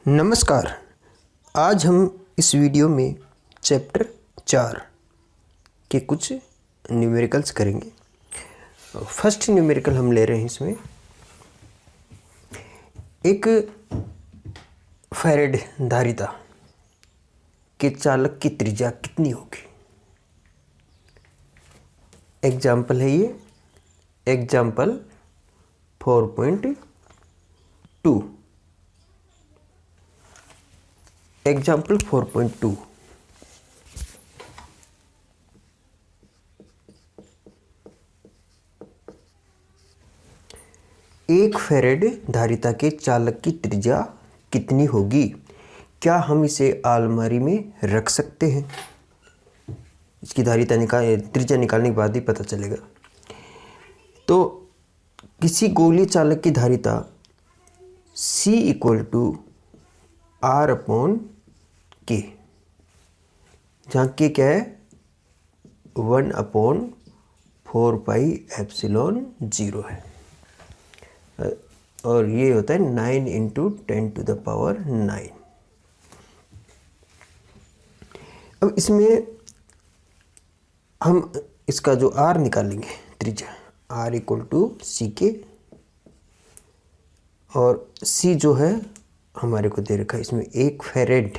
नमस्कार। आज हम इस वीडियो में चैप्टर 4 के कुछ न्यूमेरिकल्स करेंगे। फर्स्ट न्यूमेरिकल हम ले रहे हैं इसमें एक फैरेड धारिता के चालक की त्रिज्या कितनी होगी। एग्जाम्पल है ये, एग्जाम्पल 4.2। एग्जाम्पल 4.2 एक फैरेड धारिता के चालक की त्रिज्या कितनी होगी। क्या हम इसे अलमारी में रख सकते हैं? इसकी त्रिज्या निकालने के बाद ही पता चलेगा। तो किसी गोलीय चालक की धारिता C = R/K, जहाँ K क्या है 1/4πε0 है, और ये होता है 9 × 10⁹। अब इसमें हम इसका जो R निकालेंगे, त्रिज्या R = CK, और C जो है हमारे को दे रखा है इसमें 1 फैरेड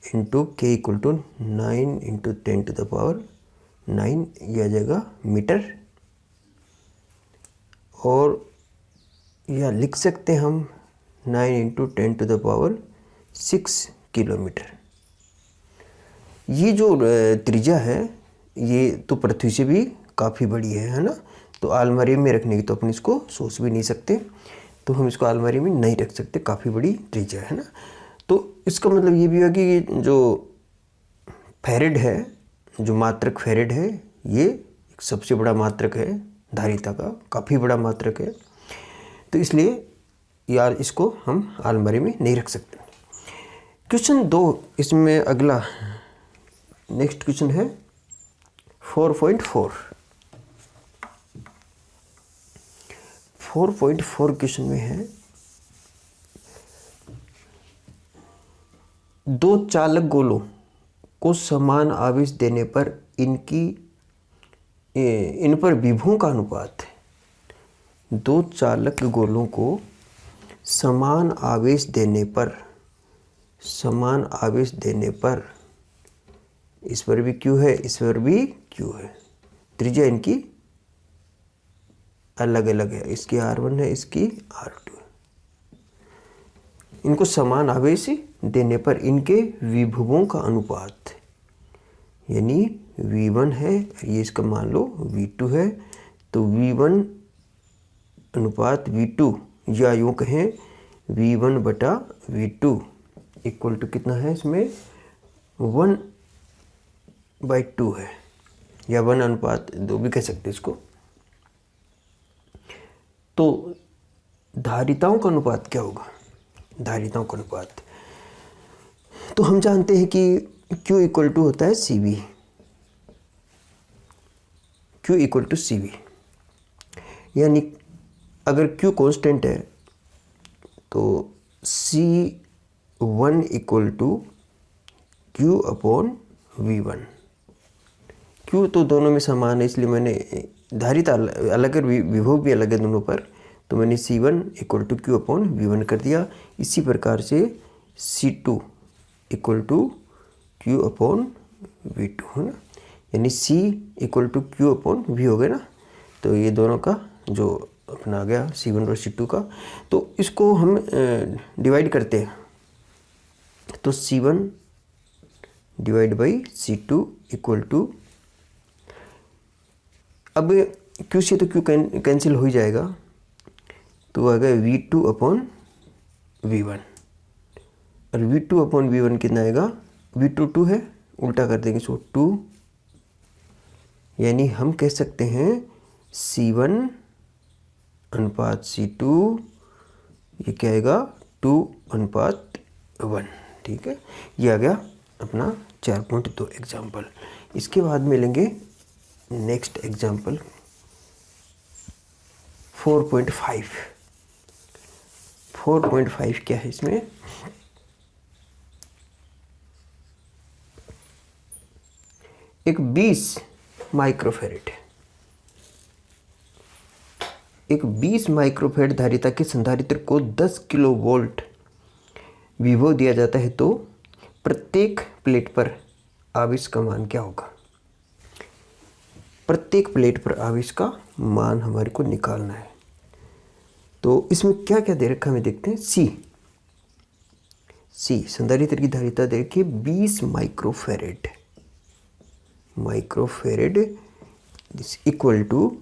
इंटू K = 9 × 10⁹, यह आ जाएगा मीटर, और या लिख सकते हैं हम 9 × 10⁶ किलोमीटर। ये जो त्रिज्या है ये तो पृथ्वी से भी काफ़ी बड़ी है ना। तो अलमारी में रखने की तो अपन इसको सोच भी नहीं सकते, तो हम इसको अलमारी में नहीं रख सकते, काफ़ी बड़ी त्रिज्या है ना। तो इसका मतलब ये भी है कि जो फैरेड है, जो मात्रक फैरेड है, ये एक सबसे बड़ा मात्रक है धारिता का, काफ़ी बड़ा मात्रक है। तो इसलिए यार इसको हम अलमारी में नहीं रख सकते। क्वेश्चन 2 इसमें अगला नेक्स्ट क्वेश्चन है 4.4। 4.4 क्वेश्चन में है दो चालक गोलों को समान आवेश देने पर इन पर विभवों का अनुपात है। दो चालक गोलों को समान आवेश देने पर इस पर भी Q है, इस पर भी Q है, त्रिज्या इनकी अलग अलग है, इसकी R1 है, इसकी R2 है। इनको समान आवेश देने पर इनके विभवों का अनुपात, यानी V1 है, ये इसका मान लो V2 है, तो V1 अनुपात V2, या यूँ कहें V1/V2 इक्वल टू कितना है, इसमें 1/2 है, या 1/2 भी कह सकते इसको। तो धारिताओं का अनुपात क्या होगा? धारिताओं का अनुपात तो हम जानते हैं कि Q = होता है CV। Q = CV, यानी अगर Q कांस्टेंट है तो C1 = Q/V1। Q तो दोनों में समान है, इसलिए मैंने धारिता अलग है, विभव भी अलग है दोनों पर, तो मैंने C1 = Q/V1 कर दिया। इसी प्रकार से C2 = Q/V2 है ना, यानी C = Q/V हो गया ना। तो ये दोनों का जो अपना आ गया C1 और C2 का, तो इसको हम डिवाइड करते हैं, तो C1 / C2 = अब Q से तो Q कैंसिल हो ही जाएगा, तो आ गया V2/V1, और V2/V1 कितना आएगा, V2 2 है, उल्टा कर देंगे सो 2, यानी हम कह सकते हैं C1/C2 ये क्या आएगा 2/1। ठीक है, ये आ गया अपना 4.2 एग्जाम्पल। इसके बाद मिलेंगे नेक्स्ट एग्जाम्पल 4.5। 4.5 क्या है इसमें, एक 20 माइक्रोफेरेड है। एक 20 माइक्रोफेरेड धारिता के संधारित्र को 10 किलो वोल्ट विभव दिया जाता है तो प्रत्येक प्लेट पर आवेश का मान क्या होगा। प्रत्येक प्लेट पर आवेश का मान हमारे को निकालना है। तो इसमें क्या क्या दे रखा है हमें देखते हैं। सी संधारित्र की धारिता देखिए 20 microfarad is equal to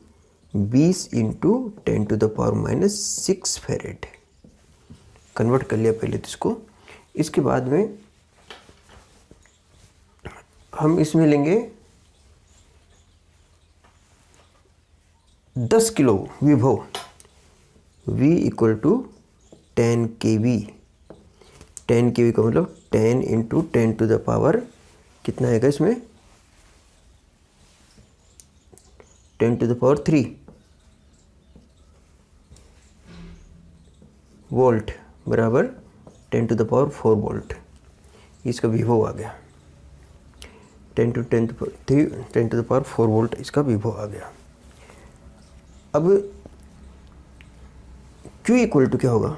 20 into 10⁻⁻6 farad. Convert कर लिया पहले तो इसको। इसके बाद में हम इसमें लेंगे 10 किलो विभव, V equal to 10 kV। 10 kV का मतलब 10 इंटू 10⁻, कितना आएगा इसमें, 10⁻³ वोल्ट बराबर 10⁻⁴ वोल्ट। इसका विभव आ गया 10⁻⁴ वोल्ट इसका विभव आ गया। अब Q इक्वल टू क्या होगा,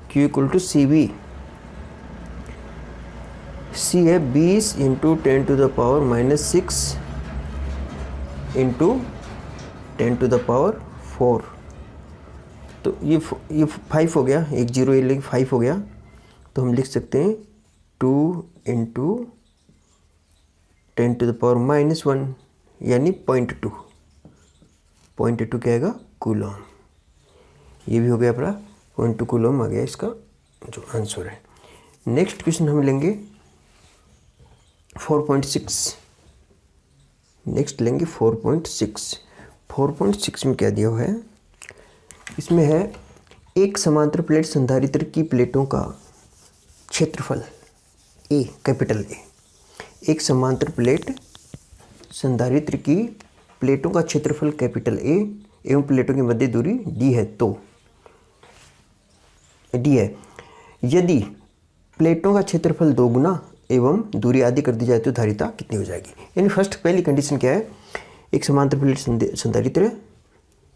Q equal to CV। C है 20 इंटू 10⁻⁻6 इंटू 10⁻⁴। तो ये 5 हो गया, एक जीरो ये लेके 5 हो गया। तो हम लिख सकते हैं 2 इंटू 10⁻⁻1 यानी 0.2 क्या आएगा, कूलम। ये भी हो गया अपना 0.2 कूलम आ गया इसका जो आंसर है। नेक्स्ट क्वेश्चन हम लेंगे 4.6। नेक्स्ट लेंगे 4.6 में क्या दिया हुआ है, इसमें है एक समांतर प्लेट संधारित्र की प्लेटों का क्षेत्रफल A, कैपिटल A। एक समांतर प्लेट संधारित्र की प्लेटों का क्षेत्रफल कैपिटल A एवं प्लेटों की मध्य दूरी D है तो D है, यदि प्लेटों का क्षेत्रफल 2 गुना एवं दूरी आदि कर दी जाए तो धारिता कितनी हो जाएगी। यानी फर्स्ट पहली कंडीशन क्या है, एक समांतर प्लेट संधारित्र है,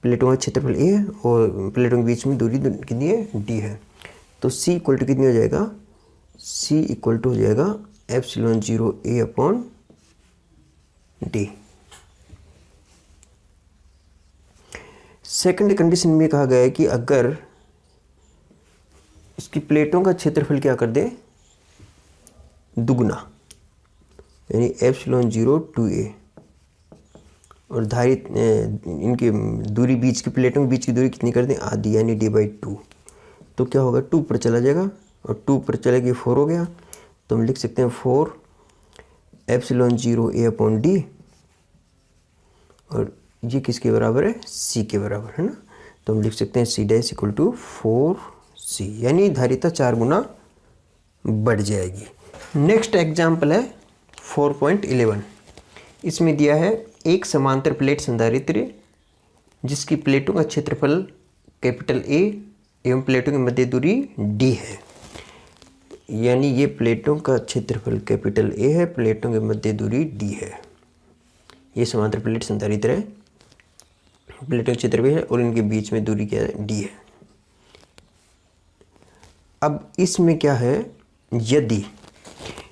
प्लेटों का क्षेत्रफल A है और प्लेटों के बीच में दूरी कितनी है, D है। तो C इक्वल टू कितनी हो जाएगा, C इक्वल टू हो जाएगा ε0A/D। सेकंड कंडीशन में कहा गया है कि अगर इसकी प्लेटों का क्षेत्रफल क्या कर दे, दुगुना, यानी ε0 2A, और धारित इनकी दूरी बीच की प्लेटों के बीच की दूरी कितनी कर दें, आधी, यानी D/2। तो क्या होगा, 2 पर चला जाएगा और 2 पर चलेगी 4 हो गया। तो हम लिख सकते हैं 4 ε0A/D, और ये किसके बराबर है, C के बराबर है ना। तो हम लिख सकते हैं C' इक्वल टू 4C, यानी धारिता 4 गुना बढ़ जाएगी। नेक्स्ट एग्जाम्पल है 4.11। इसमें दिया है एक समांतर प्लेट संधारित्र जिसकी प्लेटों का क्षेत्रफल कैपिटल A एवं प्लेटों की मध्य दूरी D है। यानी ये प्लेटों का क्षेत्रफल कैपिटल A है, प्लेटों की मध्य दूरी D है। ये समांतर प्लेट संधारित्र है, प्लेटों का क्षेत्रफल है और इनके बीच में दूरी क्या है, D है। अब इसमें क्या है,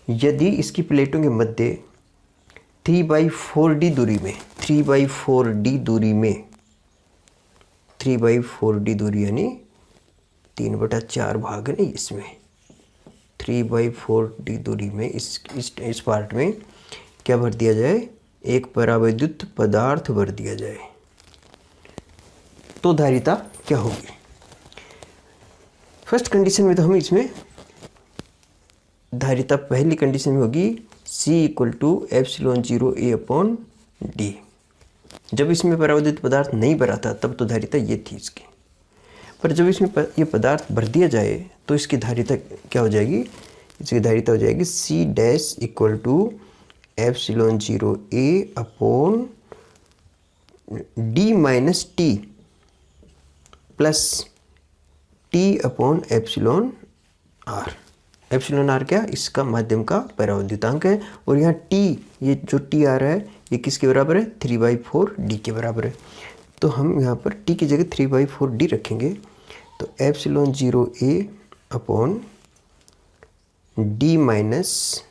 यदि इसकी प्लेटों के मध्य 3/4D दूरी में 3/4D दूरी यानी 3/4 भाग है ना, इसमें 3/4D दूरी में इस पार्ट में क्या भर दिया जाए, एक परावैद्युत पदार्थ भर दिया जाए तो धारिता क्या होगी। फर्स्ट कंडीशन में तो हम इसमें धारिता पहली कंडीशन में होगी C इक्वल टू ε0A/D। जब इसमें परावैद्युत पदार्थ नहीं भरा था तब तो धारिता ये थी इसकी, पर जब इसमें ये पदार्थ भर दिया जाए तो इसकी धारिता क्या हो जाएगी, इसकी धारिता हो जाएगी C' equal to ε0A/D - T plus t upon epsilon r. Epsilon r क्या, इसका माध्यम का परावैद्युतांक है, और यहाँ टी, ये जो टी आ रहा है ये किसके बराबर है, 3/4 डी के बराबर है। तो हम यहाँ पर टी की जगह 3/4 डी रखेंगे, तो epsilon 0 A upon D minus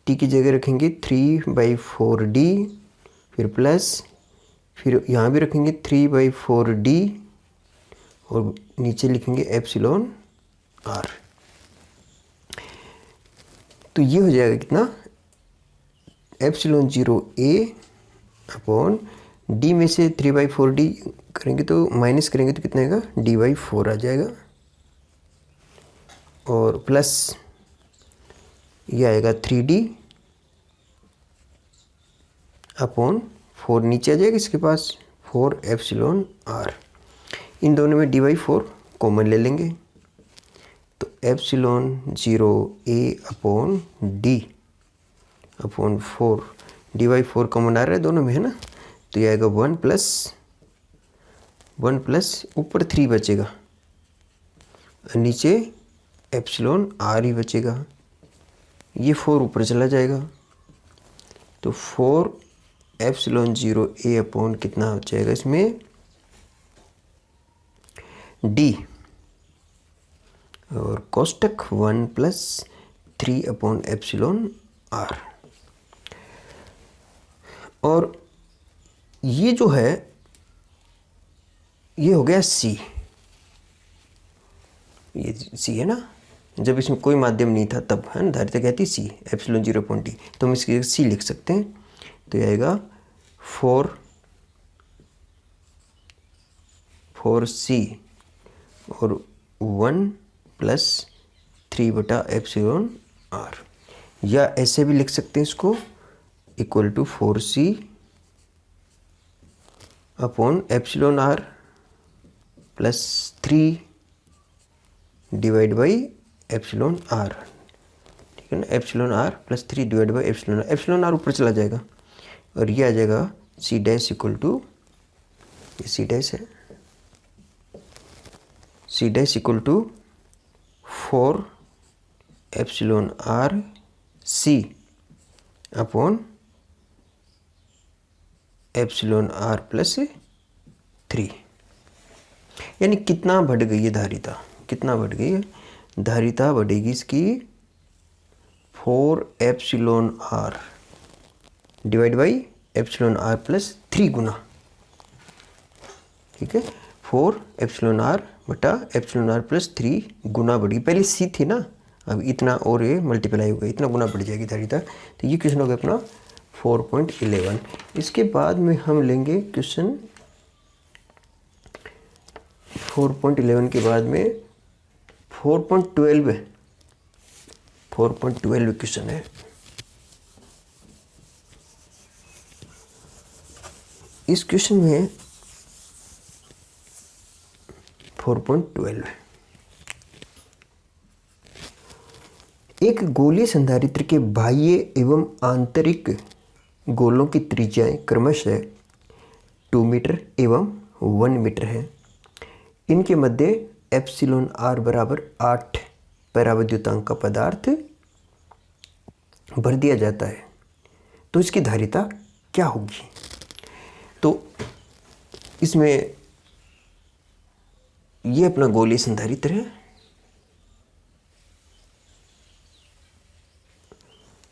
T की जगह रखेंगे 3/4 डी, फिर प्लस, फिर यहाँ भी रखेंगे 3/4 डी, और नीचे लिखेंगे एप्सिलॉन आर। तो ये हो जाएगा कितना, एप्सिलॉन 0 ए अपॉन डी में से 3/4 डी करेंगे तो माइनस करेंगे तो कितना आएगा, d/4 आ जाएगा, और प्लस ये आएगा 3d अपॉन 4, नीचे आ जाएगा इसके पास 4 एप्सिलॉन आर। इन दोनों में d/4 कॉमन ले लेंगे, तो epsilon 0 A upon D upon 4, d/4 common आ रहा है दोनों में, है ना, तो ये आएगा 1 प्लस ऊपर 3 बचेगा, और नीचे एप्सिलॉन आर ही बचेगा, ये 4 ऊपर चला जाएगा, तो 4 एप्सिलॉन 0 ए अपॉन कितना हो जाएगा इसमें, डी, और कोष्टक 1 + 3 अपॉन एप्सिलॉन आर। और ये जो है ये हो गया सी, ये सी है ना, जब इसमें कोई माध्यम नहीं था तब, है ना, धारिता कहती सी, एप्सिलॉन 0 अपॉन डी, तो हम इसकी सी लिख सकते हैं, तो ये आएगा 4c और 1 + 3/एप्सिलॉन आर, या ऐसे भी लिख सकते हैं इसको, equal to 4c upon epsilon r plus 3 divide by epsilon r, ठीक है ना, epsilon r plus 3 divide by epsilon r, epsilon r ऊपर चला जाएगा, और ये आ जाएगा सी डैश इक्वल टू, ये सी डैश है, c dash equal to 4 epsilon r c upon epsilon r plus 3। यानी कितना बढ़ गई है धारिता, कितना बढ़ गई है धारिता, बढ़ेगी इसकी 4 epsilon r divide by epsilon r plus 3 गुना, ठीक है, 4 एप्सिलॉन आर बटा एप्सिलॉन आर प्लस 3 गुना बढ़ी, पहले सी थी ना, अब इतना और ये मल्टीप्लाई हो गया, इतना गुना बढ़ जाएगी धारिता। तो ये क्वेश्चन हो गया अपना 4.11। इसके बाद में हम लेंगे क्वेश्चन 4.11 के बाद में 4.12 है, 4.12 क्वेश्चन है। इस क्वेश्चन में 4.12 है, एक गोलीय संधारित्र के बाह्य एवं आंतरिक गोलों की त्रिज्याएं क्रमशः 2 मीटर एवं 1 मीटर है। इनके मध्य एप्सिलॉन आर बराबर 8 परावैद्युतांक का पदार्थ भर दिया जाता है, तो इसकी धारिता क्या होगी। तो इसमें ये अपना गोलीय संधारित्र है,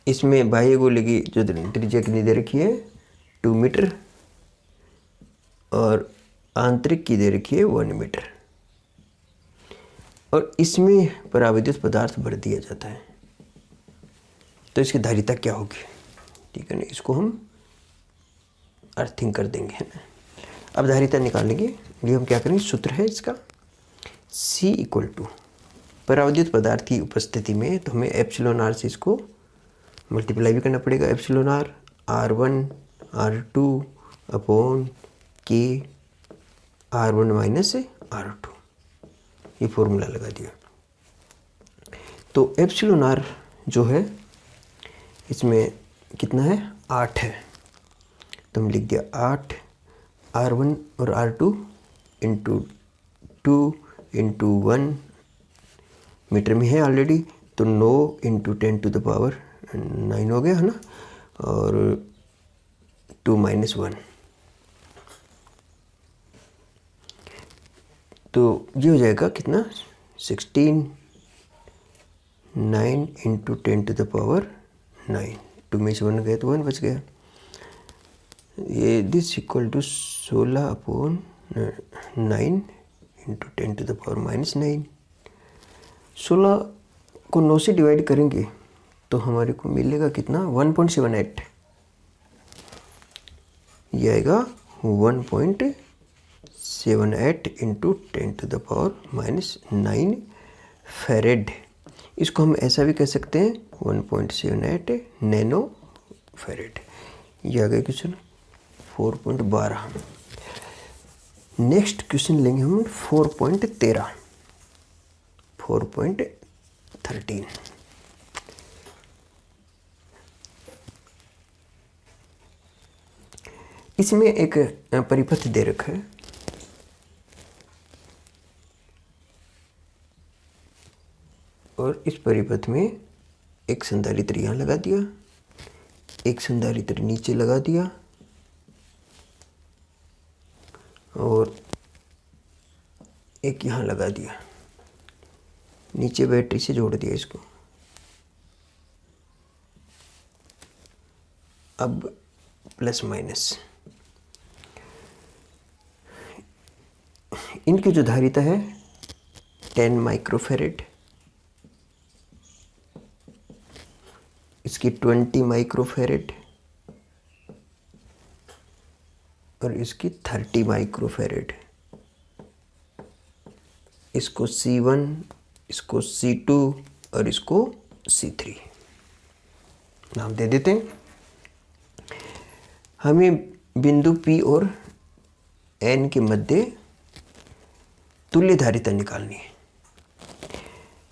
इसमें बाह्य गोले की जो त्रिज्या कितनी दे रखी है 2 मीटर, और आंतरिक की दे रखी है 1 मीटर, और इसमें परावैद्युत पदार्थ भर दिया जाता है, तो इसकी धारिता क्या होगी, ठीक है ना, इसको हम अर्थिंग कर देंगे, है ना। अब धारिता निकालने के लिए हम क्या करेंगे, सूत्र है इसका C इक्वल टू परावैद्युत पदार्थ की उपस्थिति में, तो हमें एप्सिलॉन आर से इसको मल्टीप्लाई भी करना पड़ेगा, epsilon R R1 R2 upon के R1 माइनस R2, ये फॉर्मूला लगा दिया। तो एप्सिलॉन आर जो है इसमें कितना है 8 है, तो हम लिख दिया 8 R1 और R2 इंटू 2 इंटू 1 मीटर में है ऑलरेडी, तो 9 इंटू 10 टू द पावर 9 हो गया है ना, और 2 - 1, तो ये हो जाएगा कितना 16, 9 इंटू 10 टू द पावर 9, 2 में से 1 गया तो 1 बच गया। ये this equal to 16/9 into 10 to the power -9। 16 को 9 से डिवाइड करेंगे तो हमारे को मिलेगा कितना 1.78, ये आएगा 1.78 इंटू 10 टू द पावर -9 फेरेड। इसको हम ऐसा भी कह सकते हैं 1.78 नैनो फेरेड। ये आ गया क्वेश्चन 4.12। नेक्स्ट क्वेश्चन लेंगे हम 4.13, 4.13। इसमें एक परिपथ दे रखा है, और इस परिपथ में एक संधारित्र यहाँ लगा दिया, एक संधारित्र नीचे लगा दिया, और एक यहाँ लगा दिया, नीचे बैटरी से जोड़ दिया इसको। अब प्लस माइनस, इनकी जो धारिता है 10 माइक्रोफेरेड, इसकी 20 माइक्रोफेरेड, और इसकी 30 माइक्रोफेरेड। इसको C1, इसको C2 और इसको C3 नाम दे देते हैं। हमें बिंदु P और N के मध्य तुल्य धारिता निकालनी है।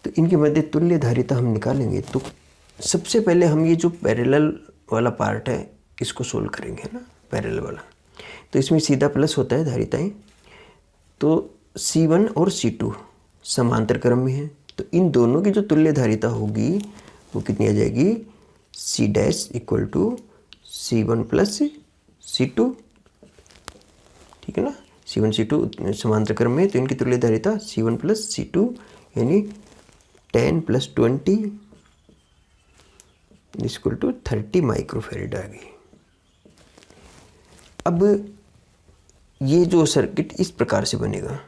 तो इनके मध्य तुल्य धारिता हम निकालेंगे तो सबसे पहले हम ये जो पैरेलल वाला पार्ट है इसको सोल्व करेंगे ना, पैरेलल वाला। तो इसमें सीधा प्लस होता है धारिताएं, तो C1 और C2 समांतर क्रम में है, तो इन दोनों की जो तुल्य धारिता होगी वो कितनी आ जाएगी, C dash equal to C1 plus C2, ठीक है ना। C1 C2 समांतर क्रम में, तो इनकी तुल्य धारिता C1 प्लस C2 यानी 10 + 20 इक्वल टू 30 माइक्रोफेरेड आ गई। अब ये जो सर्किट इस प्रकार से बनेगा,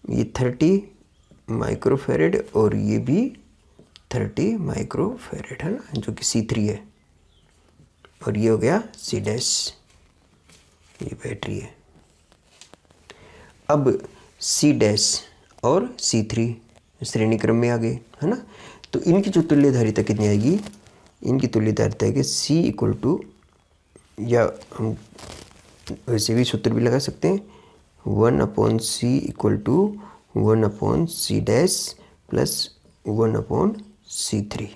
ये 30 माइक्रोफेरेड और ये भी 30 माइक्रोफेरेड है ना, जो कि C3 है, और ये हो गया C डैश, ये बैटरी है। अब C डैश और C3 श्रेणी क्रम में आ गए है ना, तो इनकी जो तुल्य धारिता कितनी आएगी, इनकी तुल्य धारिता है कि C इक्वल टू, या हम वैसे भी सूत्र भी लगा सकते हैं, 1/C equal to 1/C dash plus 1/C3,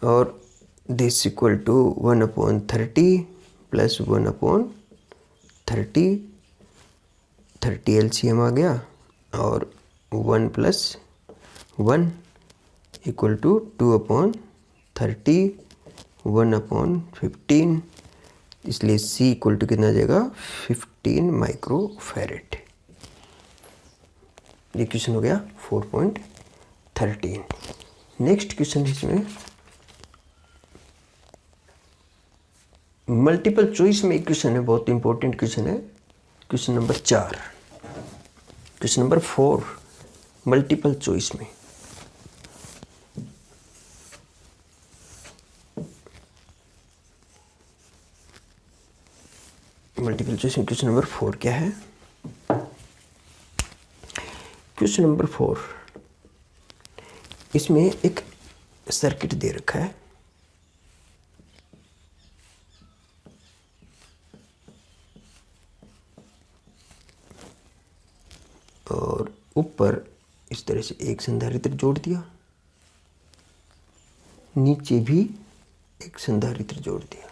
और this equal to 1/30 plus 1/30, 30 LCM आ गया, और 1 + 1 इक्वल टू 2/30, 1/15, इसलिए C इक्वल टू कितना आ जाएगा 15 माइक्रोफेरेड। ये क्वेश्चन हो गया 4.13। नेक्स्ट क्वेश्चन इसमें मल्टीपल चॉइस में एक क्वेश्चन है, बहुत इंपॉर्टेंट क्वेश्चन है, question number 4, question number 4 multiple choice में। मल्टीपल चॉइस में क्वेश्चन नंबर 4 क्या है, क्वेश्चन नंबर 4, इसमें एक सर्किट दे रखा है, और ऊपर इस तरह से एक संधारित्र जोड़ दिया, नीचे भी एक संधारित्र जोड़ दिया।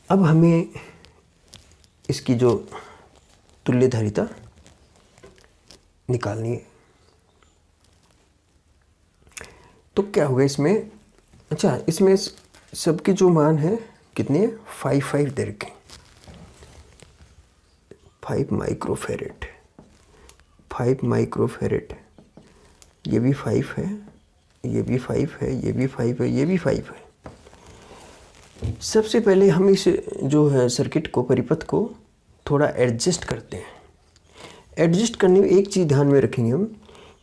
अब हमें इसकी जो तुल्य धारिता निकालनी है। तो क्या होगा इसमें, अच्छा इसमें सबके जो मान है कितने, 5 दे रखे, 5 माइक्रोफेरेड, 5 माइक्रोफेरेड, ये भी 5 है, ये भी 5 है, ये भी 5 है, ये भी 5 है। सबसे पहले हम इस जो है सर्किट को, परिपथ को थोड़ा एडजस्ट करते हैं। एडजस्ट करने में एक चीज़ ध्यान में रखेंगे हम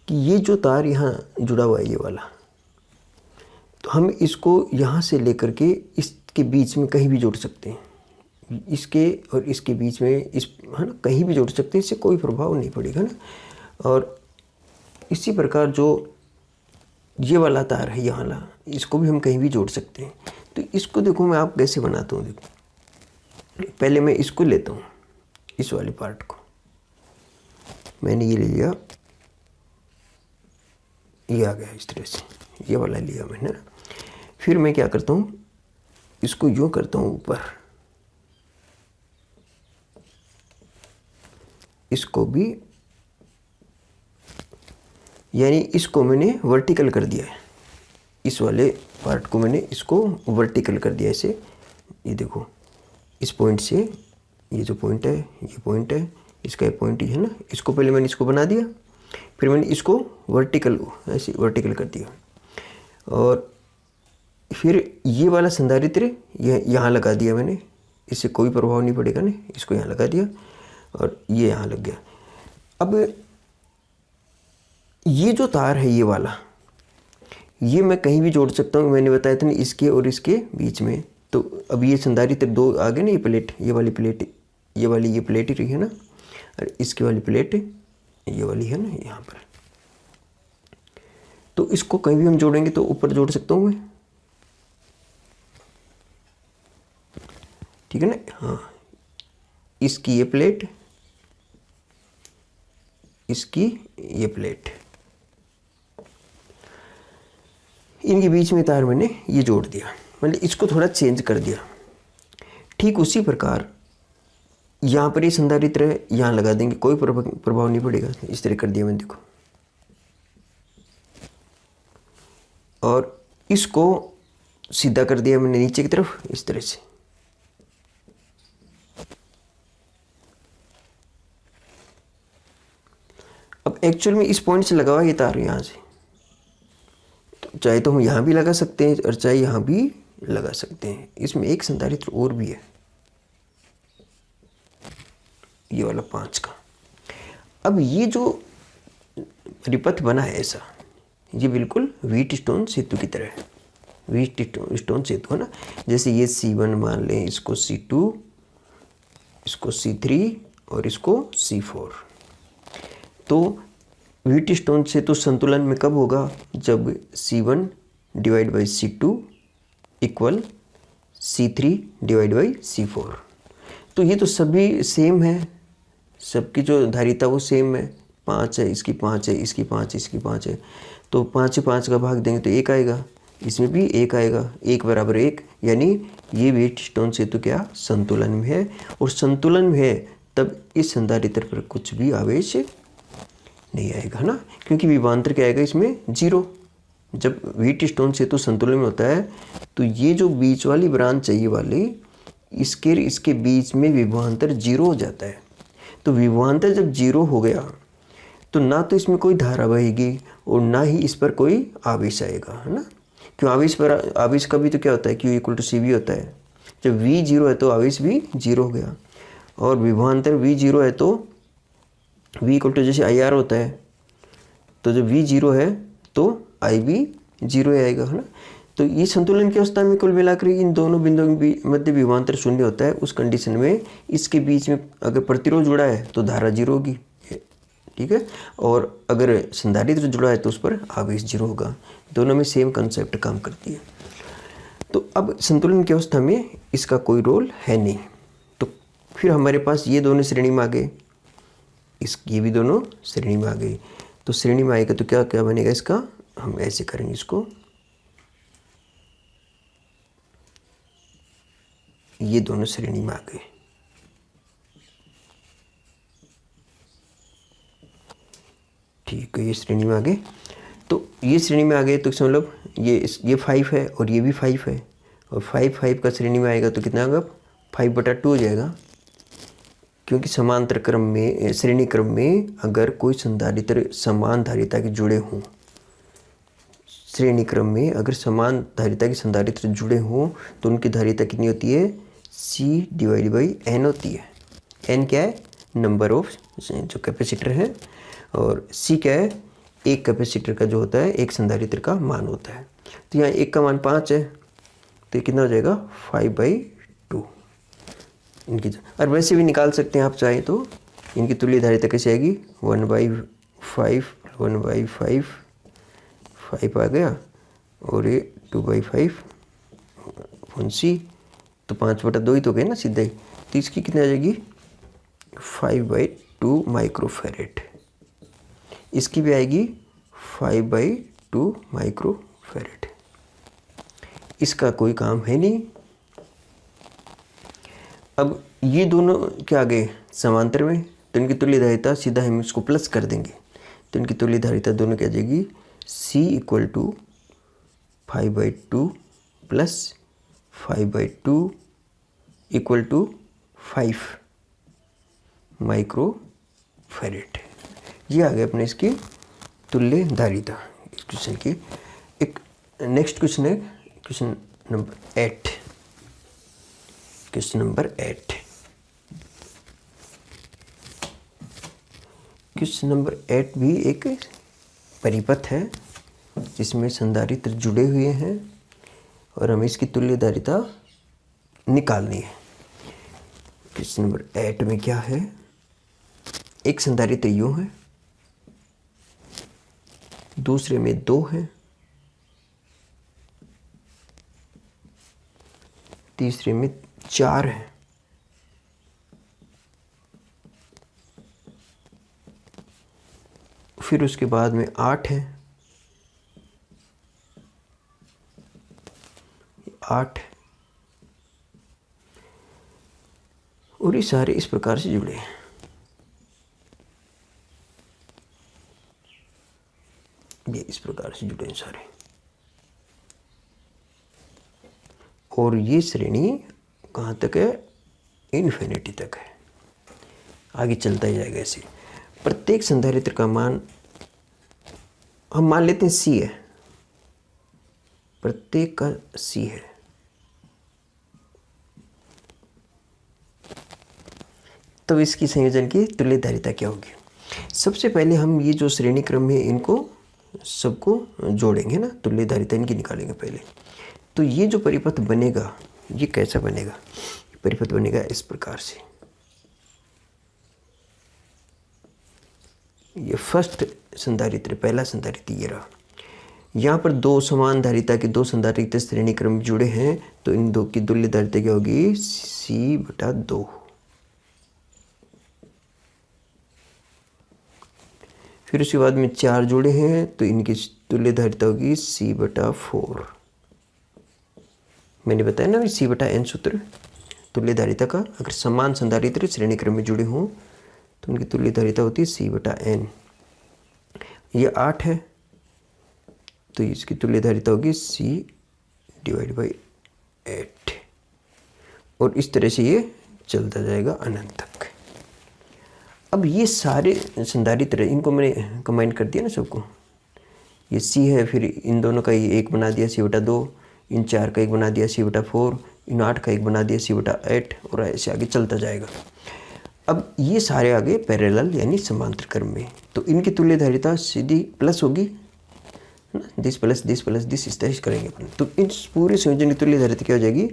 कि ये जो तार यहाँ जुड़ा हुआ है ये वाला, तो हम इसको यहाँ से लेकर के इसके बीच में कहीं भी जोड़ सकते हैं। इसके और इसके बीच में इस, है ना, कहीं भी जोड़ सकते हैं, इससे कोई प्रभाव नहीं पड़ेगा ना। और इसी प्रकार जो ये वाला तार है यहाँ वाला, इसको भी हम कहीं भी जोड़ सकते हैं। तो इसको देखो मैं आप कैसे बनाता हूँ, देखो पहले मैं इसको लेता हूँ, इस वाले पार्ट को मैंने ये ले लिया, ये आ गया इस तरह से, ये वाला लिया मैंने। फिर मैं क्या करता हूँ, इसको यूँ करता हूँ ऊपर, इसको भी, यानी इसको मैंने वर्टिकल कर दिया है, इस वाले पार्ट को मैंने इसको वर्टिकल कर दिया ऐसे। ये देखो इस पॉइंट से, ये जो पॉइंट है, ये पॉइंट है, इसका ये पॉइंट ही है ना, इसको पहले मैंने इसको बना दिया, फिर मैंने इसको वर्टिकल ऐसे वर्टिकल कर दिया, और फिर ये वाला संधारित्र यहाँ लगा दिया मैंने, इससे कोई प्रभाव नहीं पड़ेगा ना, इसको यहाँ लगा दिया और ये यहाँ लग गया। अब ये जो तार है ये वाला, ये मैं कहीं भी जोड़ सकता हूँ, मैंने बताया था ना, इसके और इसके बीच में। तो अब ये संधारित्र दो आ गए ना, ये प्लेट, ये वाली प्लेट, ये वाली ये प्लेट ही रही है ना, और इसकी वाली प्लेट ये वाली है ना यहाँ पर। तो इसको कहीं भी हम जोड़ेंगे तो ऊपर जोड़ सकता हूँ मैं, ठीक है ना। हाँ, इसकी ये प्लेट, इसकी ये प्लेट, इनके बीच में तार मैंने ये जोड़ दिया, मतलब इसको थोड़ा चेंज कर दिया। ठीक उसी प्रकार यहाँ पर ये संधारित्र है, यहाँ लगा देंगे, कोई प्रभाव नहीं पड़ेगा, इस तरह कर दिया मैंने, देखो। और इसको सीधा कर दिया मैंने नीचे की तरफ इस तरह से। अब एक्चुअल में इस पॉइंट से लगा हुआ ये तार यहाँ से, तो चाहे तो हम यहाँ भी लगा सकते हैं और चाहे यहाँ भी लगा सकते हैं। इसमें एक संधारित्र और भी है, ये वाला 5 का। अब ये जो परिपथ बना है ऐसा, ये बिल्कुल व्हीटस्टोन सेतु की तरह है। व्हीटस्टोन सेतु है ना, जैसे ये C1 मान लें, इसको C2, इसको C3 और इसको C4। तो व्हीटस्टोन सेतु संतुलन में कब होगा, जब C1 divide by C2 equal C3 divide by C4। तो ये तो सभी सेम है, सबकी जो धारिता वो सेम है, 5 है, इसकी 5 है, इसकी 5 है, इसकी 5 है। तो 5 से 5 का भाग देंगे तो 1 आएगा, इसमें भी 1 आएगा, 1 बराबर 1, यानी ये व्हीटस्टोन सेतु क्या संतुलन में है। और संतुलन में है तब इस संधारित्र पर कुछ भी आवेश नहीं आएगा ना, क्योंकि विभवांतर क्या आएगा इसमें 0। जब व्हीटस्टोन सेतु संतुलन में होता है तो ये जो बीच वाली ब्रांच है, ये वाली, इसके बीच में विभवांतर 0 हो जाता है। तो विभवांतर जब 0 हो गया तो ना तो इसमें कोई धारा बहेगी और ना ही इस पर कोई आवेश आएगा, है ना। क्यों, आवेश का भी तो क्या होता है, Q इक्वल टू CV होता है। जब V 0 है तो आवेश भी 0 हो गया, और विभवांतर V 0 है तो V इक्वल टू जैसे IR होता है, तो जब V 0 है तो I भी 0 आएगा, है ना। तो ये संतुलन की अवस्था में कुल मिलाकर इन दोनों बिंदुओं के मध्य विभवांतर 0 होता है। उस कंडीशन में इसके बीच में अगर प्रतिरोध जुड़ा है तो धारा 0 होगी, ठीक है, और अगर संधारित्र जुड़ा है तो उस पर आवेश 0 होगा। दोनों में सेम कंसेप्ट काम करती है। तो अब संतुलन की अवस्था में इसका कोई रोल है नहीं। तो फिर हमारे पास ये दोनों श्रेणी में आ गए, ये भी दोनों श्रेणी में आ गई। तो श्रेणी में आएगा तो क्या क्या बनेगा इसका, हम ऐसे करेंगे इसको, ये दोनों श्रेणी में आ गए। ठीक है, ये श्रेणी में आ गए। तो ये श्रेणी में आ गए तो इसका मतलब ये 5 है और ये भी 5 है, और 5 का श्रेणी में आएगा तो कितना होगा, 5/2 हो जाएगा। क्योंकि समांतर क्रम में, श्रेणी क्रम में अगर कोई संधारित्र समान धारिता के जुड़े हों, श्रेणी क्रम में अगर समान धारिता के संधारित्र जुड़े हों तो उनकी धारिता कितनी होती है, C/N होती है। N क्या है, नंबर ऑफ जो कैपेसिटर है, और C क्या है, एक कैपेसिटर का जो होता है, एक संधारित्र का मान होता है। तो यहाँ एक का मान 5 है, तो ये कितना हो जाएगा, 5/2 इनकी। और वैसे भी निकाल सकते हैं आप चाहे तो। इनकी तुल्य धारिता कैसे आएगी, 1/5 1/5 5 आ गया, और ये 2/5 1C, तो 5/2 ही तो गए ना सीधे। तो इसकी कितनी आ जाएगी, 5/2 माइक्रोफैरेड। इसकी भी आएगी 5/2 माइक्रोफैरेड। इसका कोई काम है नहीं। अब ये दोनों क्या आ गए, समांतर में, तो इनकी तुल्य धारिता सीधा हम इसको प्लस कर देंगे, तो इनकी तुल्य धारिता दोनों क्या आ जाएगी, C = 5/2 प्लस 5/2 = 5 माइक्रोफैरेड। ये आ गए अपने इसकी तुल्य धारिता इस क्वेश्चन की। एक नेक्स्ट क्वेश्चन है, question number 8। Question number 8, question number 8 भी एक परिपथ है जिसमें संधारित्र जुड़े हुए हैं और हमें इसकी तुल्य धारिता निकालनी है। क्वेश्चन नंबर 8 में क्या है, एक संधारित्र यूं है, दूसरे में 2 है, तीसरे में 4 है, फिर उसके बाद में 8 है, 8, और ये सारे इस प्रकार से जुड़े हैं। ये इस प्रकार से जुड़े हैं सारे, और ये श्रेणी कहाँ तक है, इन्फिनिटी तक है, आगे चलता ही जाएगा ऐसे। प्रत्येक संधारित्र का मान हम मान लेते हैं C है, प्रत्येक का C है। तो इसकी संयोजन की तुल्य धारिता क्या होगी। सबसे पहले हम ये जो श्रेणी क्रम है इनको सबको जोड़ेंगे ना, तुल्य धारिता इनकी निकालेंगे पहले। तो ये जो परिपथ बनेगा, ये कैसा बनेगा, परिपथ बनेगा इस प्रकार से। ये फर्स्ट संधारित्र, पहला संधारित्र ये रहा। यहाँ पर 2 समान धारिता के 2 संधारित्र श्रेणी क्रम में जुड़े हैं, तो इन 2 की तुल्य धारिता क्या होगी, C/2। फिर उसके बाद में 4 जुड़े हैं, तो इनकी तुल्य धारिता होगी C/4। मैंने बताया ना C/N सूत्र तुल्य धारिता का। अगर समान संधारित्र श्रेणी क्रम में जुड़े हों तो उनकी तुल्य धारिता होती है C/N। ये 8 है, तो इसकी तुल्य धारिता होगी C/8, और इस तरह से ये चलता जाएगा अनंत तक। अब ये सारे संधारित्र, इनको मैंने कंबाइन कर दिया ना सबको। ये C है, फिर इन दोनों का ये एक बना दिया C/2, इन 4 का एक बना दिया C/4, इन 8 का एक बना दिया C/8, और ऐसे आगे चलता जाएगा। अब ये सारे आगे पैरेलल यानी समांतर क्रम में, तो इनकी तुल्य धारिता सीधी प्लस होगी ना, this plus this plus this, इस तरह से करेंगे अपन। तो इस पूरे संयोजन की तुल्य धारिता क्या हो जाएगी,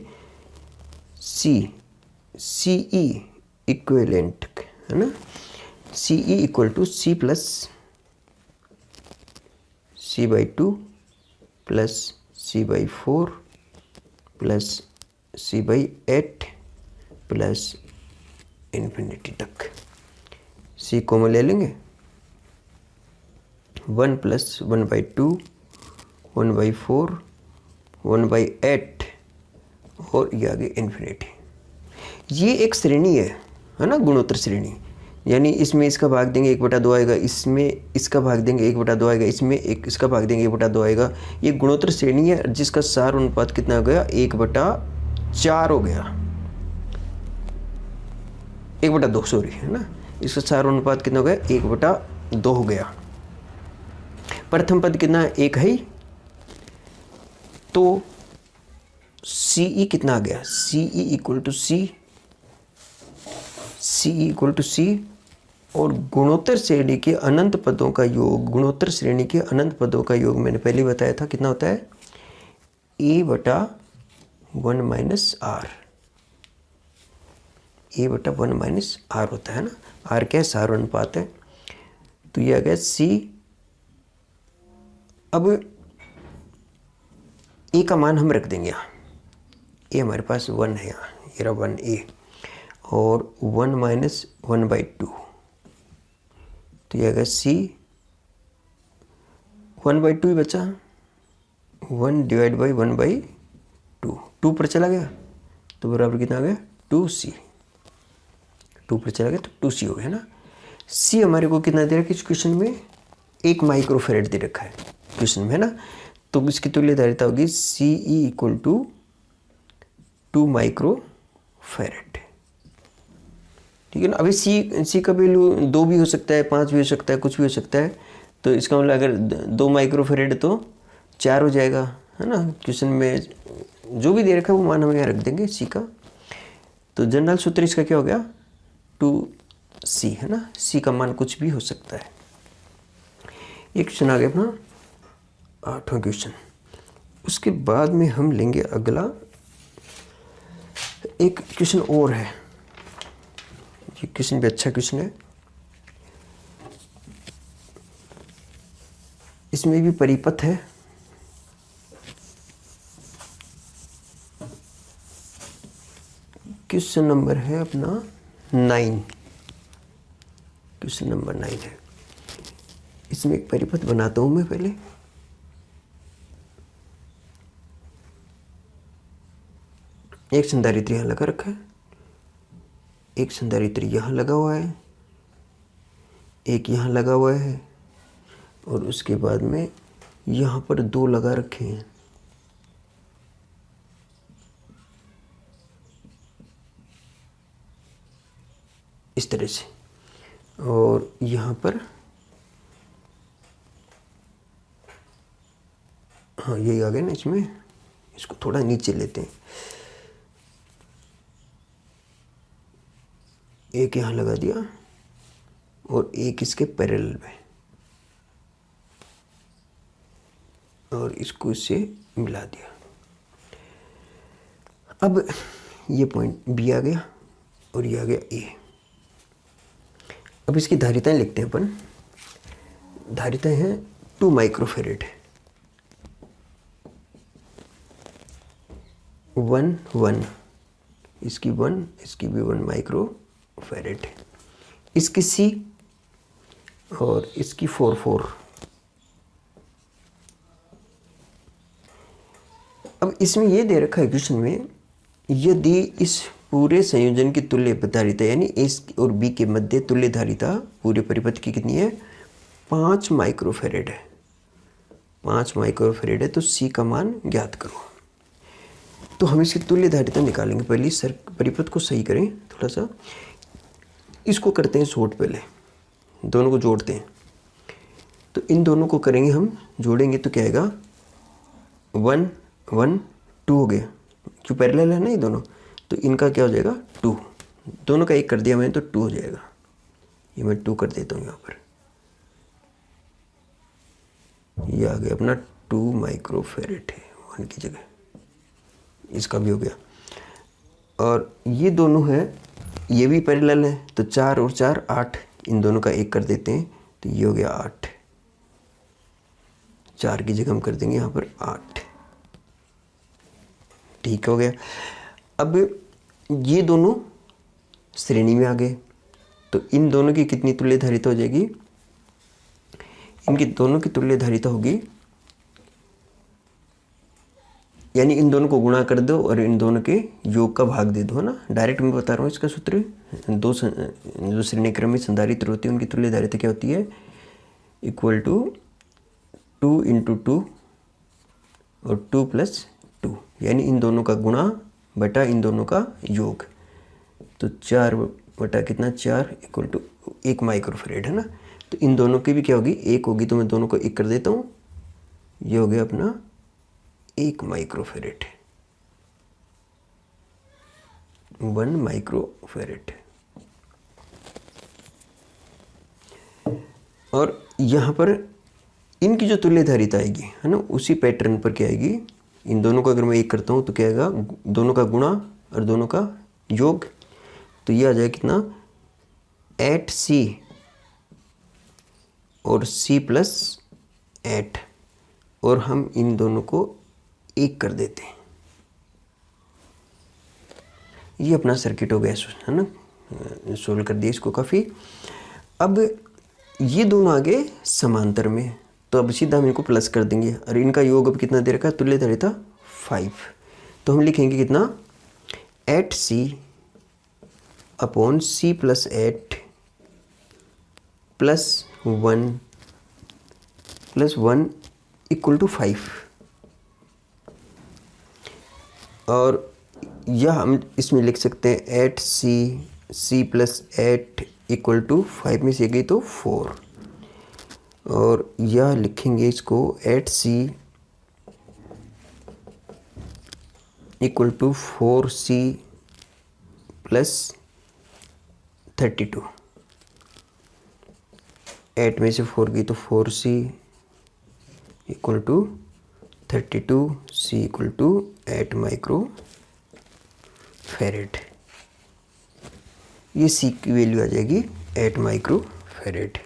CE इक्विवेलेंट है ना, CE = C plus C/2 plus C/4 plus C/8 plus infinity तक। C कॉमन ले लेंगे, 1 + 1/2 1/4 1/8 और ये आगे इन्फिनिटी। ये एक श्रेणी है ना, गुणोत्तर श्रेणी। यानी इसमें इसका भाग देंगे 1/2 आएगा, इसमें इसका भाग देंगे 1/2 आएगा, इसमें इसका भाग देंगे 1/2 आएगा। ये गुणोत्तर श्रेणी है जिसका सार अनुपात कितना हो गया, 1/4 हो गया, 1/2 सॉरी, है ना। इसका सार अनुपात कितना हो गया, 1/2 हो गया। प्रथम पद कितना है, 1 है, तो CE कितना आ गया, CE इक्वल टू C और गुणोत्तर श्रेणी के अनंत पदों का योग, गुणोत्तर श्रेणी के अनंत पदों का योग मैंने पहले बताया था कितना होता है, A/1 minus R, A/1 minus R होता है ना। R क्या है, सार अनुपात है, तो ये आ गया C। अब A का मान हम रख देंगे यहाँ, A हमारे पास 1 है यहाँ, ये रहा 1A, और 1 माइनस 1/2, तो ये आ गया C 1/2 ही बचा, 1 डिवाइड बाई 1/2, 2 पर चला गया तो बराबर कितना आ गया, 2C, 2 पर चला गया तो 2C हो गया ना। C हमारे को कितना दे रखा है इस क्वेश्चन में, 1 माइक्रोफेरेड दे रखा है क्वेश्चन में, है ना। तो इसकी तुल्य धारिता होगी CE इक्वल टू 2 माइक्रोफेरेड, ठीक है ना। अभी C का वैल्यू 2 भी हो सकता है, 5 भी हो सकता है, कुछ भी हो सकता है। तो इसका मतलब अगर 2 माइक्रोफेरेड तो 4 हो जाएगा, है ना। क्वेश्चन में जो भी दे रखा है वो मान हम यहाँ रख देंगे C का। तो जनरल सूत्र इसका क्या हो गया, 2C, है ना। C का मान कुछ भी हो सकता है। एक क्वेश्चन आ गया अपना 8वां क्वेश्चन। उसके बाद में हम लेंगे अगला एक क्वेश्चन और है, ये क्वेश्चन भी अच्छा क्वेश्चन है, इसमें भी परिपथ है। क्वेश्चन नंबर है अपना 9, क्वेश्चन नंबर 9 है। इसमें एक परिपथ बनाता हूं मैं पहले। एक संधारित्र यहाँ लगा रखा है, एक संधारित्र यहाँ लगा हुआ है, एक यहाँ लगा हुआ है, और उसके बाद में यहाँ पर 2 लगा रखे हैं। इस तरह से, और यहाँ पर हाँ यही आ गया ना। इसमें इसको थोड़ा नीचे लेते हैं, एक यहाँ लगा दिया और एक इसके पैरेलल में, और इसको इससे मिला दिया। अब ये पॉइंट B आ गया और ये आ गया A। अब इसकी धारिताएं लिखते हैं अपन। धारिताएं हैं 2 माइक्रोफेरेड, 1 इसकी 1, इसकी भी 1 माइक्रोफेरेड, इसकी C और इसकी 4 अब इसमें ये दे रखा है क्वेश्चन में, यदि इस पूरे संयोजन की तुल्य धारिता यानी A और B के मध्य तुल्य धारिता पूरे परिपथ की कितनी है, 5 माइक्रोफेरेड है। 5 माइक्रोफेरेड है तो C का मान ज्ञात करो। तो हम इसकी तुल्य धारिता निकालेंगे। पहले सर परिपथ को सही करें थोड़ा सा, इसको करते हैं शॉर्ट, पहले दोनों को जोड़ते हैं। तो इन दोनों को करेंगे हम, जोड़ेंगे तो क्या आएगा, 1 1 2 हो गया, क्यों पैरेलल है ना ये दोनों, तो इनका क्या हो जाएगा 2, दोनों का 1 कर दिया मैंने तो 2 हो जाएगा। ये मैं 2 कर देता हूँ यहाँ पर, ये आ गया अपना 2 माइक्रोफेरेड है 1 की जगह, इसका भी हो गया। और ये दोनों है, ये भी पैरेलल है तो 4 और 4 8, इन दोनों का 1 कर देते हैं तो ये हो गया 8, 4 की जगह हम कर देंगे यहाँ पर 8, ठीक हो गया। अब ये दोनों श्रेणी में आ गए तो इन दोनों की कितनी तुल्य धारिता हो जाएगी, इनकी दोनों की तुल्य धारिता होगी यानी इन दोनों को गुणा कर दो और इन दोनों के योग का भाग दे दो, है ना। डायरेक्ट मैं बता रहा हूँ इसका सूत्र। जो श्रेणीक्रमिक संधारित्र होती है उनकी तुल्य धारिता क्या होती है, इक्वल टू 2 × 2 और 2 + 2, यानी इन दोनों का गुणा बटा इन दोनों का योग। तो 4 बटा कितना 4 = 1 माइक्रोफैरेड, है ना। तो इन दोनों की भी क्या होगी, 1 होगी, तो मैं दोनों को 1 कर देता हूँ। ये हो गया अपना 1 माइक्रोफैरेड, 1 माइक्रोफैरेड। और यहाँ पर इनकी जो तुल्य धारिता आएगी, है ना, उसी पैटर्न पर क्या आएगी, इन दोनों को अगर मैं 1 करता हूँ तो क्या आएगा, दोनों का गुणा और दोनों का योग। तो ये आ जाएगा कितना, 8C और C + 8, और हम इन दोनों को 1 कर देते हैं। ये अपना सर्किट हो गया, है ना, सोल्व कर दिया इसको काफ़ी। अब ये दोनों आगे समांतर में, तो अब सीधा हम इनको प्लस कर देंगे, और इनका योग अब कितना दे रखा है, तुल्य धारिता 5। तो हम लिखेंगे कितना, 8C / C + 8 + 1 + 1 = 5। और यह हम इसमें लिख सकते हैं 8C C + 8 = 5 में से गई तो 4, और यह लिखेंगे इसको 8C = 4C + 32। 8 में से 4 गई तो 4C = 32, C = 8 माइक्रोफैरेड। ये C की वैल्यू आ जाएगी 8 माइक्रोफैरेड।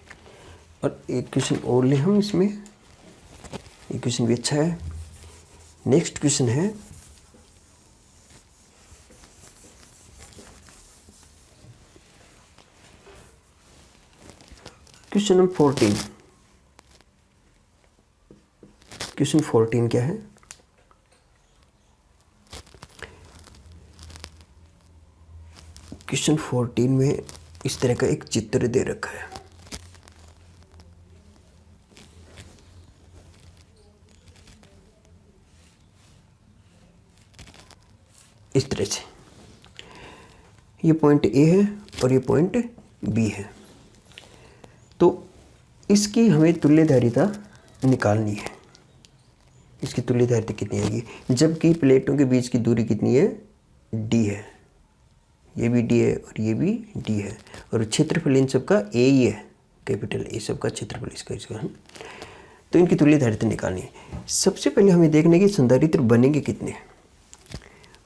और एक क्वेश्चन और लें हम इसमें, ये क्वेश्चन भी अच्छा है। नेक्स्ट क्वेश्चन है क्वेश्चन नंबर 14। क्वेश्चन 14 क्या है, क्वेश्चन 14 में इस तरह का एक चित्र दे रखा है। इस तरह से ये पॉइंट A है और ये पॉइंट B है। तो इसकी हमें तुल्य धारिता निकालनी है। इसकी तुल्य धारिता कितनी आएगी, जबकि प्लेटों के बीच की दूरी कितनी है, D है। ये भी D है और ये भी D है, और क्षेत्रफल इन सबका A ही है, कैपिटल A सबका क्षेत्रफल इसका है। तो इनकी तुल्य धारिता निकालनी है। सबसे पहले हमें देखना है कि संधारित्र बनेंगे कितने।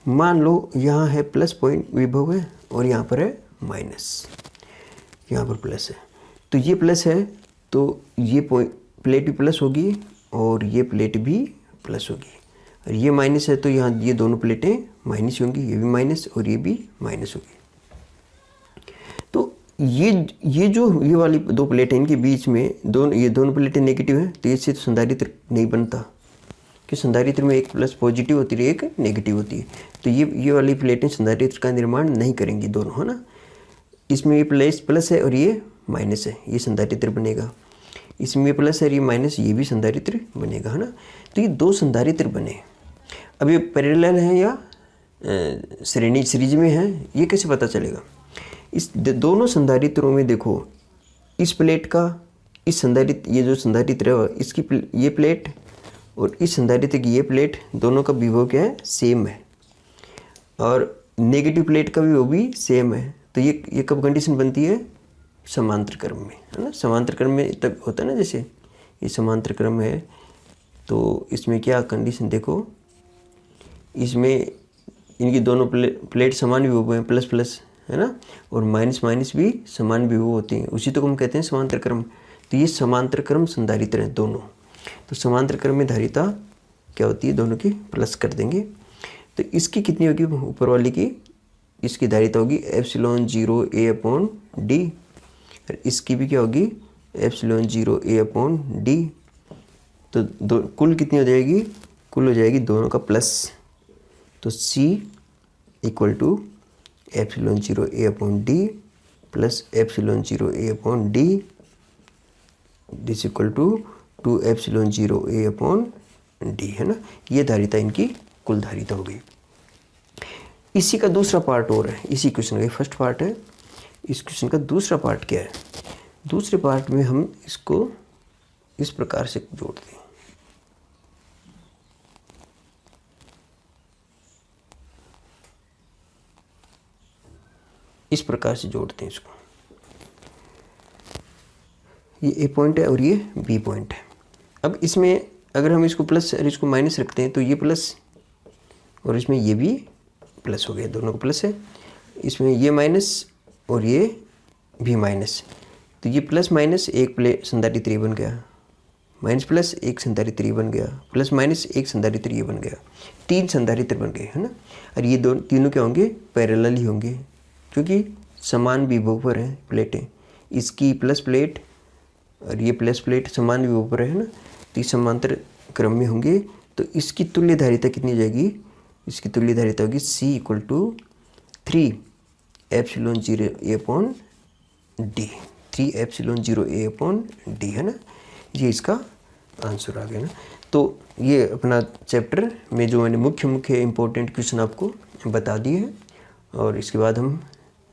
मान लो यहाँ है प्लस पॉइंट विभव है और यहाँ पर है माइनस, यहाँ पर प्लस है, तो ये प्लस है तो ये प्लेट भी प्लस होगी और ये प्लेट भी प्लस होगी, और ये माइनस है तो यहाँ ये दोनों प्लेटें माइनस होंगी, ये भी माइनस और ये भी माइनस होगी। तो ये वाली दो प्लेटें, इनके बीच में ये दोनों प्लेटें नेगेटिव हैं, तो इससे तो संधारित्र नहीं बनता, कि संधारित्र में एक प्लस पॉजिटिव होती है, एक नेगेटिव होती है। तो ये वाली प्लेटें संधारित्र का निर्माण नहीं करेंगी दोनों, है ना। इसमें ये प्लस है और ये माइनस है, ये संधारित्र बनेगा। इसमें ये प्लस है और ये माइनस, ये भी संधारित्र बनेगा, है ना। तो ये दो संधारित्र बने। अब ये पैरेलल है या श्रेणी सीरीज में है, ये कैसे पता चलेगा। इस दोनों संधारित्रों में देखो, इस प्लेट का इस संधारित्र, ये जो संधारित्र है इसकी ये प्लेट और इस संधारित्र की ये प्लेट, दोनों का विभव क्या है, सेम है, और नेगेटिव प्लेट का भी वो भी सेम है। तो ये कब कंडीशन बनती है, समांतर क्रम में, है ना। समांतर क्रम में तब होता है ना, जैसे ये समांतर क्रम है तो इसमें क्या कंडीशन देखो, इसमें इनकी दोनों प्लेट समान विभव हैं, प्लस प्लस, है ना, और माइनस माइनस भी समान विभव होती हैं, उसी तो हम कहते हैं समांतर क्रम। तो ये समांतर क्रम संधारित्र हैं दोनों। तो समांतर क्रम में धारिता क्या होती है, दोनों की प्लस कर देंगे। तो इसकी कितनी होगी, ऊपर वाली की, इसकी धारिता होगी ε0A/d, और इसकी भी क्या होगी, ε0A/d। तो कुल कितनी हो जाएगी, कुल हो जाएगी दोनों का प्लस, तो C equal to epsilon 0 A upon d plus epsilon 0 A upon d this equal to 2 epsilon 0 A upon d, है ना। ये धारिता इनकी कुल धारिता हो गई। इसी का दूसरा पार्ट और है, इसी क्वेश्चन का फर्स्ट पार्ट है, इस क्वेश्चन का दूसरा पार्ट क्या है। दूसरे पार्ट में हम इसको इस प्रकार से जोड़ते हैं, इस प्रकार से जोड़ते हैं इसको। ये ए पॉइंट है और ये बी पॉइंट है। अब इसमें अगर हम इसको प्लस और इसको माइनस रखते हैं तो ये प्लस और इसमें ये भी प्लस हो गया, दोनों को प्लस है। इसमें ये माइनस और ये भी माइनस, तो ये प्लस माइनस एक संधारित्र बन गया, माइनस प्लस एक संधारित्र बन गया, प्लस माइनस एक संधारित्र ये बन गया, 3 संधारित्र बन गए, है ना। और ये तीनों क्या होंगे, पैरेलल ही होंगे क्योंकि समान विभव पर हैं प्लेटें। इसकी प्लस प्लेट और ये प्लस प्लेट समान विभव पर है ना, तो इस समांतर क्रम में होंगे। तो इसकी तुल्य धारिता कितनी हो जाएगी, इसकी तुल्य धारिता होगी C equal to 3 epsilon 0 A upon d, 3 epsilon 0 A upon d, है ना। ये इसका आंसर आ गया ना। तो ये अपना चैप्टर में जो मैंने मुख्य इंपॉर्टेंट क्वेश्चन आपको बता दिए हैं, और इसके बाद हम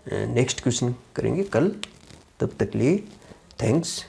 नेक्स्ट क्वेश्चन करेंगे कल। तब तक लिए थैंक्स।